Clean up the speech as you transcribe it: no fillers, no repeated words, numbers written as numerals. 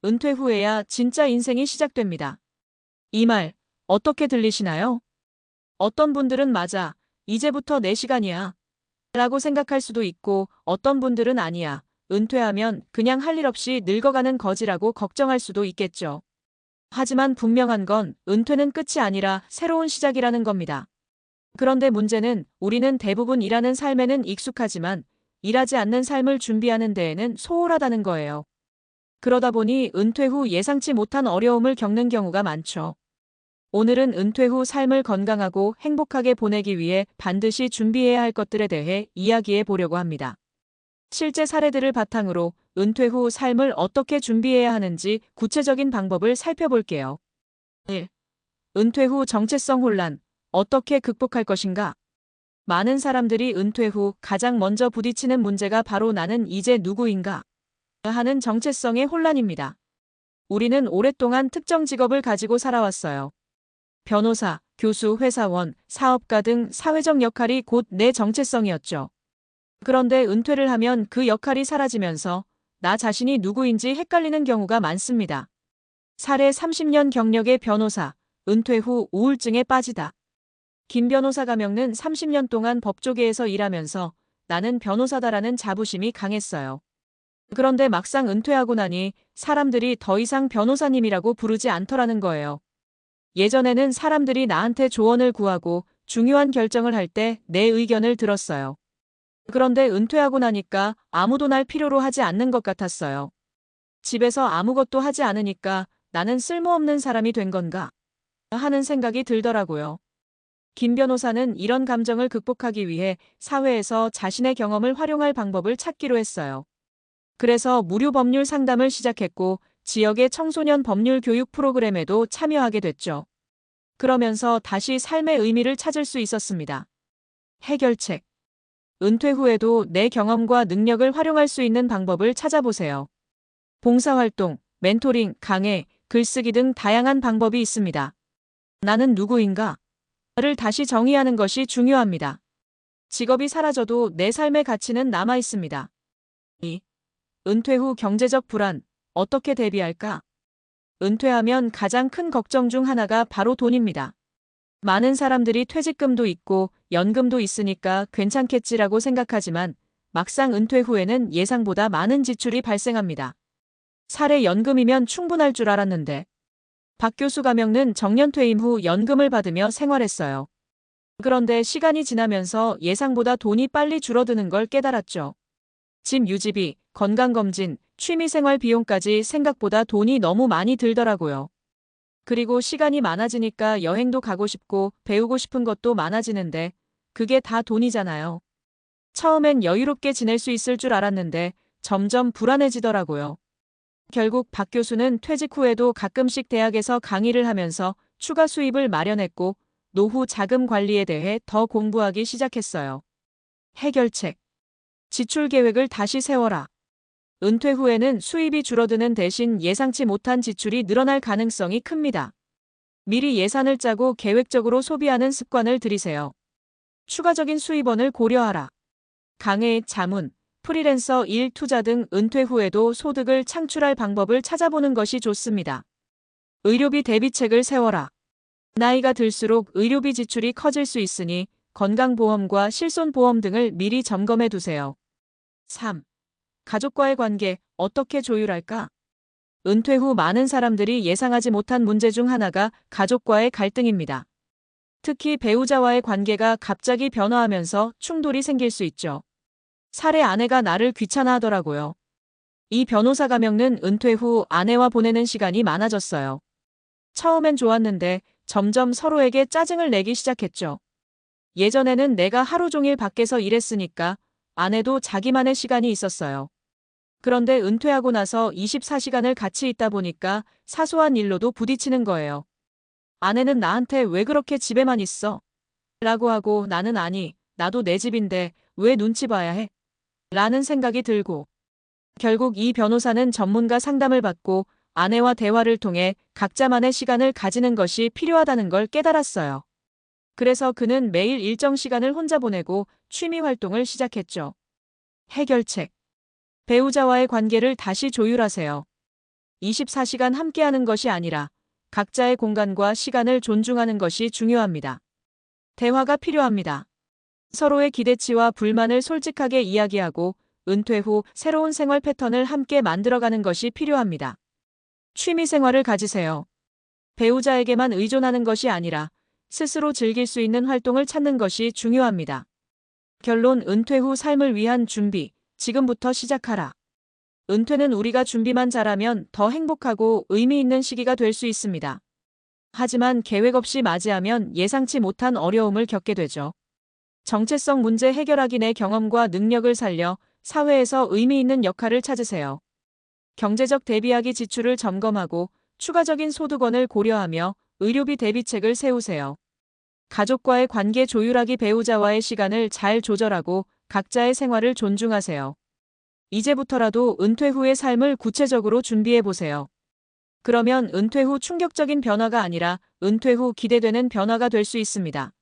은퇴 후에야 진짜 인생이 시작됩니다. 이 말, 어떻게 들리시나요? 어떤 분들은 맞아, 이제부터 내 시간이야 라고 생각할 수도 있고 어떤 분들은 아니야, 은퇴하면 그냥 할 일 없이 늙어가는 거지라고 걱정할 수도 있겠죠. 하지만 분명한 건 은퇴는 끝이 아니라 새로운 시작이라는 겁니다. 그런데 문제는 우리는 대부분 일하는 삶에는 익숙하지만 일하지 않는 삶을 준비하는 데에는 소홀하다는 거예요. 그러다 보니 은퇴 후 예상치 못한 어려움을 겪는 경우가 많죠. 오늘은 은퇴 후 삶을 건강하고 행복하게 보내기 위해 반드시 준비해야 할 것들에 대해 이야기해 보려고 합니다. 실제 사례들을 바탕으로 은퇴 후 삶을 어떻게 준비해야 하는지 구체적인 방법을 살펴볼게요. 1. 은퇴 후 정체성 혼란. 어떻게 극복할 것인가? 많은 사람들이 은퇴 후 가장 먼저 부딪히는 문제가 바로 나는 이제 누구인가? 하는 정체성의 혼란입니다. 우리는 오랫동안 특정 직업을 가지고 살아왔어요. 변호사, 교수, 회사원, 사업가 등 사회적 역할이 곧 내 정체성이었죠. 그런데 은퇴를 하면 그 역할이 사라지면서 나 자신이 누구인지 헷갈리는 경우가 많습니다. 사례 30년 경력의 변호사, 은퇴 후 우울증에 빠지다. 김 변호사 가명는 30년 동안 법조계에서 일하면서 나는 변호사다라는 자부심이 강했어요. 그런데 막상 은퇴하고 나니 사람들이 더 이상 변호사님이라고 부르지 않더라는 거예요. 예전에는 사람들이 나한테 조언을 구하고 중요한 결정을 할 때 내 의견을 들었어요. 그런데 은퇴하고 나니까 아무도 날 필요로 하지 않는 것 같았어요. 집에서 아무것도 하지 않으니까 나는 쓸모없는 사람이 된 건가? 하는 생각이 들더라고요. 김 변호사는 이런 감정을 극복하기 위해 사회에서 자신의 경험을 활용할 방법을 찾기로 했어요. 그래서 무료 법률 상담을 시작했고 지역의 청소년 법률 교육 프로그램에도 참여하게 됐죠. 그러면서 다시 삶의 의미를 찾을 수 있었습니다. 해결책. 은퇴 후에도 내 경험과 능력을 활용할 수 있는 방법을 찾아보세요. 봉사활동, 멘토링, 강의, 글쓰기 등 다양한 방법이 있습니다. 나는 누구인가? 를 다시 정의하는 것이 중요합니다. 직업이 사라져도 내 삶의 가치는 남아 있습니다. 2. 은퇴 후 경제적 불안. 어떻게 대비할까? 은퇴하면 가장 큰 걱정 중 하나가 바로 돈입니다. 많은 사람들이 퇴직금도 있고 연금도 있으니까 괜찮겠지라고 생각하지만 막상 은퇴 후에는 예상보다 많은 지출이 발생합니다. 사례 연금이면 충분할 줄 알았는데 박 교수 가명는 정년퇴임 후 연금을 받으며 생활했어요. 그런데 시간이 지나면서 예상보다 돈이 빨리 줄어드는 걸 깨달았죠. 집 유지비, 건강검진, 취미생활 비용까지 생각보다 돈이 너무 많이 들더라고요. 그리고 시간이 많아지니까 여행도 가고 싶고 배우고 싶은 것도 많아지는데 그게 다 돈이잖아요. 처음엔 여유롭게 지낼 수 있을 줄 알았는데 점점 불안해지더라고요. 결국 박 교수는 퇴직 후에도 가끔씩 대학에서 강의를 하면서 추가 수입을 마련했고 노후 자금 관리에 대해 더 공부하기 시작했어요. 해결책. 지출 계획을 다시 세워라. 은퇴 후에는 수입이 줄어드는 대신 예상치 못한 지출이 늘어날 가능성이 큽니다. 미리 예산을 짜고 계획적으로 소비하는 습관을 들이세요. 추가적인 수입원을 고려하라. 강의, 자문, 프리랜서 일, 투자 등 은퇴 후에도 소득을 창출할 방법을 찾아보는 것이 좋습니다. 의료비 대비책을 세워라. 나이가 들수록 의료비 지출이 커질 수 있으니 건강보험과 실손보험 등을 미리 점검해 두세요. 3. 가족과의 관계, 어떻게 조율할까? 은퇴 후 많은 사람들이 예상하지 못한 문제 중 하나가 가족과의 갈등입니다. 특히 배우자와의 관계가 갑자기 변화하면서 충돌이 생길 수 있죠. 사례 아내가 나를 귀찮아하더라고요. 이 변호사 가명는 은퇴 후 아내와 보내는 시간이 많아졌어요. 처음엔 좋았는데 점점 서로에게 짜증을 내기 시작했죠. 예전에는 내가 하루 종일 밖에서 일했으니까 아내도 자기만의 시간이 있었어요. 그런데 은퇴하고 나서 24시간을 같이 있다 보니까 사소한 일로도 부딪히는 거예요. 아내는 나한테 왜 그렇게 집에만 있어? 라고 하고 나는 아니, 나도 내 집인데 왜 눈치 봐야 해? 라는 생각이 들고 결국 이 변호사는 전문가 상담을 받고 아내와 대화를 통해 각자만의 시간을 가지는 것이 필요하다는 걸 깨달았어요. 그래서 그는 매일 일정 시간을 혼자 보내고 취미 활동을 시작했죠. 해결책. 배우자와의 관계를 다시 조율하세요. 24시간 함께하는 것이 아니라 각자의 공간과 시간을 존중하는 것이 중요합니다. 대화가 필요합니다. 서로의 기대치와 불만을 솔직하게 이야기하고 은퇴 후 새로운 생활 패턴을 함께 만들어가는 것이 필요합니다. 취미 생활을 가지세요. 배우자에게만 의존하는 것이 아니라 스스로 즐길 수 있는 활동을 찾는 것이 중요합니다. 결론: 은퇴 후 삶을 위한 준비, 지금부터 시작하라. 은퇴는 우리가 준비만 잘하면 더 행복하고 의미 있는 시기가 될 수 있습니다. 하지만 계획 없이 맞이하면 예상치 못한 어려움을 겪게 되죠. 정체성 문제 해결하기 내 경험과 능력을 살려 사회에서 의미 있는 역할을 찾으세요. 경제적 대비하기 지출을 점검하고 추가적인 소득원을 고려하며 의료비 대비책을 세우세요. 가족과의 관계 조율하기 배우자와의 시간을 잘 조절하고 각자의 생활을 존중하세요. 이제부터라도 은퇴 후의 삶을 구체적으로 준비해 보세요. 그러면 은퇴 후 충격적인 변화가 아니라 은퇴 후 기대되는 변화가 될 수 있습니다.